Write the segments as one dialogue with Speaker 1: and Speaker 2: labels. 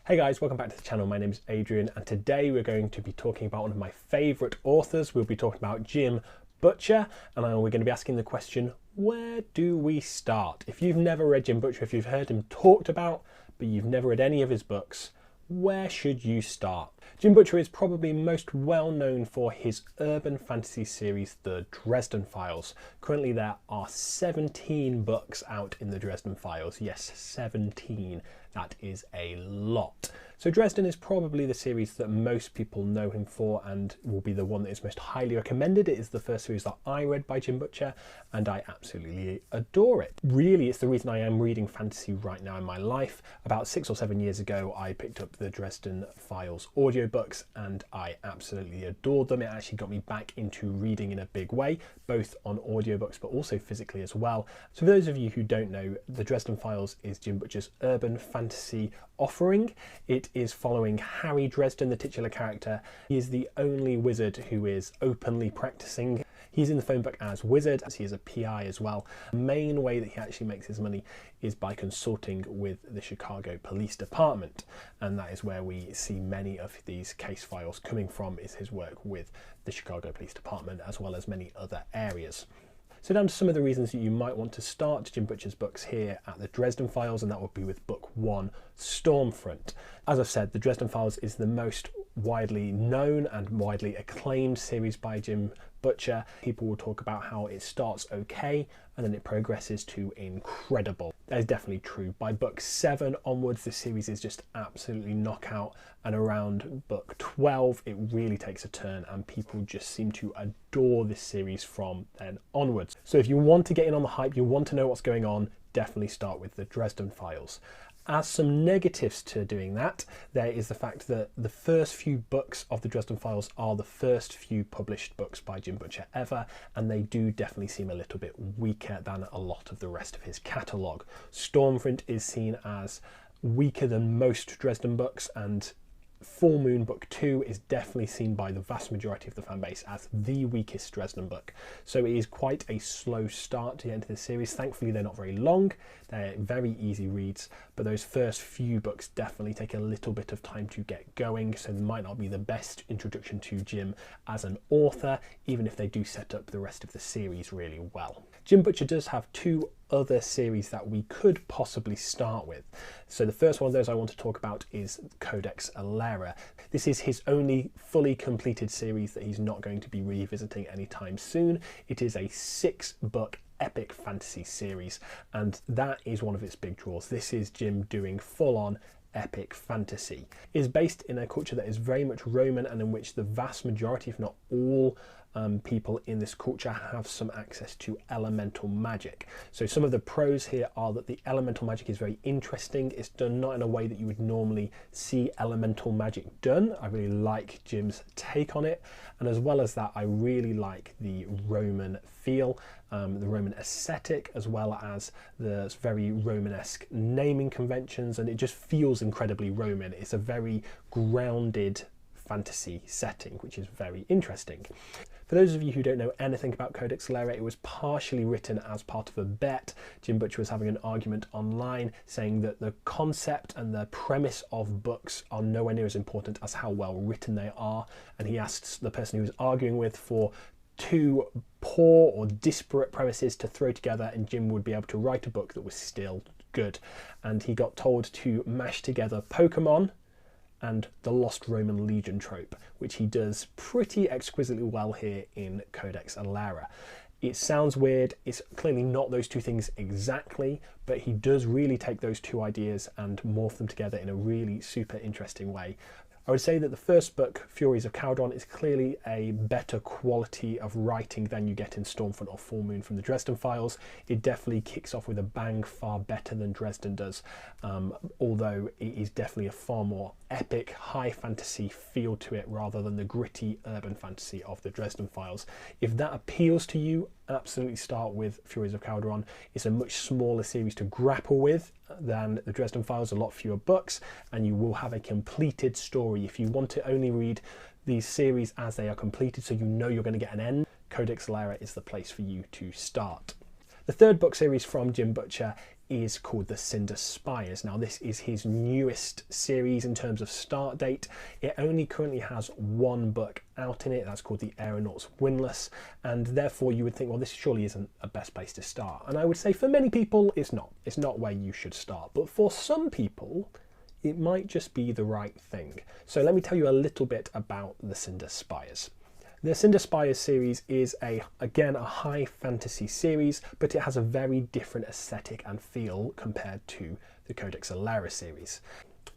Speaker 1: Hey guys, welcome back to the channel. My name is Adrian and today we're going to be talking about one of my favourite authors. We'll be talking about Jim Butcher and we're going to be asking the question, where do we start? If you've never read Jim Butcher, if you've heard him talked about, but you've never read any of his books, where should you start? Jim Butcher is probably most well known for his urban fantasy series, the Dresden Files. Currently there are 17 books out in the Dresden Files. Yes, 17. That is a lot. So Dresden is probably the series that most people know him for and will be the one that is most highly recommended. It is the first series that I read by Jim Butcher and I absolutely adore it. Really, it's the reason I am reading fantasy right now in my life. About 6 or 7 years ago, I picked up the Dresden Files audiobooks and I absolutely adored them. It actually got me back into reading in a big way, both on audiobooks but also physically as well. So for those of you who don't know, the Dresden Files is Jim Butcher's urban fantasy offering. It is following Harry Dresden, the titular character. He is the only wizard who is openly practicing. He's in the phone book as wizard, as he is a PI as well. The main way that he actually makes his money is by consulting with the Chicago Police Department, and that is where we see many of these case files coming from, is his work with the Chicago Police Department as well as many other areas. So down to some of the reasons that you might want to start Jim Butcher's books here at the Dresden Files, and that would be with book 1, Stormfront. As I've said, the Dresden Files is the most widely known and widely acclaimed series by Jim Butcher. People will talk about how it starts okay and then it progresses to incredible. That is definitely true. By book 7 onwards, the series is just absolutely knockout, and around book 12 it really takes a turn and people just seem to adore this series from then onwards. So if you want to get in on the hype, you want to know what's going on, definitely start with the Dresden Files. As some negatives to doing that, there is the fact that the first few books of the Dresden Files are the first few published books by Jim Butcher ever, and they do definitely seem a little bit weaker than a lot of the rest of his catalogue. Stormfront is seen as weaker than most Dresden books, and Full Moon Book 2 is definitely seen by the vast majority of the fan base as the weakest Dresden book. So it is quite a slow start to get into the series. Thankfully they're not very long, they're very easy reads, but those first few books definitely take a little bit of time to get going, so they might not be the best introduction to Jim as an author, even if they do set up the rest of the series really well. Jim Butcher does have 2 other series that we could possibly start with. So the first one of those I want to talk about is Codex Alera. This is his only fully completed series that he's not going to be revisiting anytime soon. It is a 6-book epic fantasy series, and that is one of its big draws. This is Jim doing full-on epic fantasy. It is based in a culture that is very much Roman and in which the vast majority, if not all, people in this culture have some access to elemental magic. So some of the pros here are that the elemental magic is very interesting. It's done not in a way that you would normally see elemental magic done. I really like Jim's take on it, and as well as that, I really like the Roman feel, the Roman aesthetic, as well as the very Romanesque naming conventions, and it just feels incredibly Roman. It's a very grounded fantasy setting, which is very interesting. For those of you who don't know anything about Codex Lora, it was partially written as part of a bet. Jim Butcher was having an argument online saying that the concept and the premise of books are nowhere near as important as how well written they are, and he asked the person he was arguing with for 2 poor or disparate premises to throw together, and Jim would be able to write a book that was still good. And he got told to mash together Pokemon and the Lost Roman Legion trope, which he does pretty exquisitely well here in Codex Alera. It sounds weird, it's clearly not those 2 things exactly, but he does really take those 2 ideas and morph them together in a really super interesting way. I would say that the first book, Furies of Caldron, is clearly a better quality of writing than you get in Stormfront or Full Moon from the Dresden Files. It definitely kicks off with a bang, far better than Dresden does, although it is definitely a far more epic, high fantasy feel to it rather than the gritty urban fantasy of the Dresden Files. If that appeals to you, absolutely start with Furies of Caldron. It's a much smaller series to grapple with than the Dresden Files, a lot fewer books, and you will have a completed story. If you want to only read these series as they are completed so you know you're going to get an end, Codex Lora is the place for you to start. The third book series from Jim Butcher is called the Cinder Spires. Now this is his newest series in terms of start date. It only currently has one book out in it, that's called The Aeronaut's Windlass, and therefore you would think, well, this surely isn't a best place to start. And I would say for many people it's not where you should start, but for some people it might just be the right thing. So let me tell you a little bit about the Cinder Spires. The Cinder Spires series is, again, a high fantasy series, but it has a very different aesthetic and feel compared to the Codex Alera series.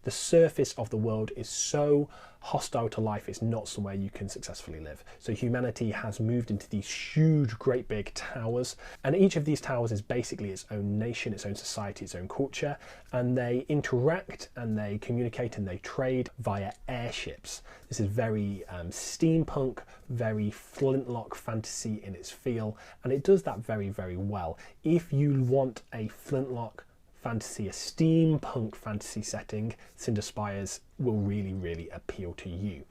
Speaker 1: The surface of the world is so hostile to life, it's not somewhere you can successfully live. So humanity has moved into these huge, great big towers, and each of these towers is basically its own nation, its own society, its own culture, and they interact and they communicate and they trade via airships. This is very steampunk, very flintlock fantasy in its feel, and it does that very, very well. If you want a flintlock fantasy, a steampunk fantasy setting, Cinder Spires will really, really appeal to you.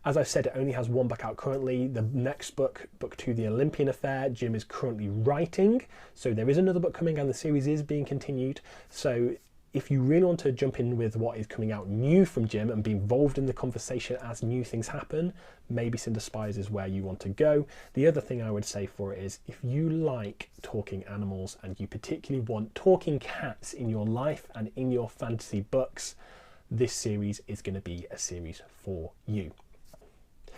Speaker 1: As I've said, it only has one book out currently. The next book, Book 2, The Olympian Affair, Jim is currently writing. So there is another book coming and the series is being continued. So if you really want to jump in with what is coming out new from Jim and be involved in the conversation as new things happen, maybe Cinder Spires is where you want to go. The other thing I would say for it is, if you like talking animals and you particularly want talking cats in your life and in your fantasy books, this series is going to be a series for you.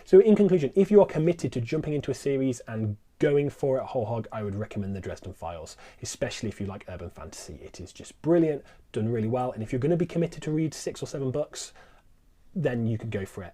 Speaker 1: So in conclusion, if you are committed to jumping into a series and going for it whole hog, I would recommend the Dresden Files, especially if you like urban fantasy. It is just brilliant, done really well, and if you're going to be committed to read 6 or 7 books, then you can go for it.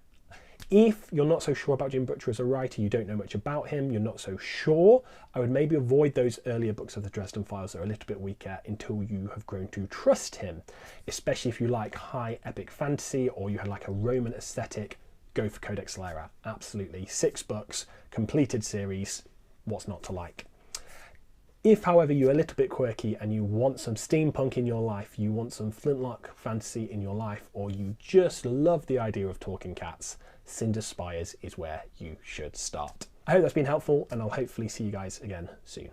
Speaker 1: If you're not so sure about Jim Butcher as a writer, you don't know much about him, you're not so sure, I would maybe avoid those earlier books of the Dresden Files that are a little bit weaker until you have grown to trust him, especially if you like high epic fantasy or you have like a Roman aesthetic. Go for Codex Lora, absolutely. 6 books, completed series, what's not to like? If, however, you're a little bit quirky and you want some steampunk in your life, you want some flintlock fantasy in your life, or you just love the idea of talking cats, Cinder Spires is where you should start. I hope that's been helpful, and I'll hopefully see you guys again soon.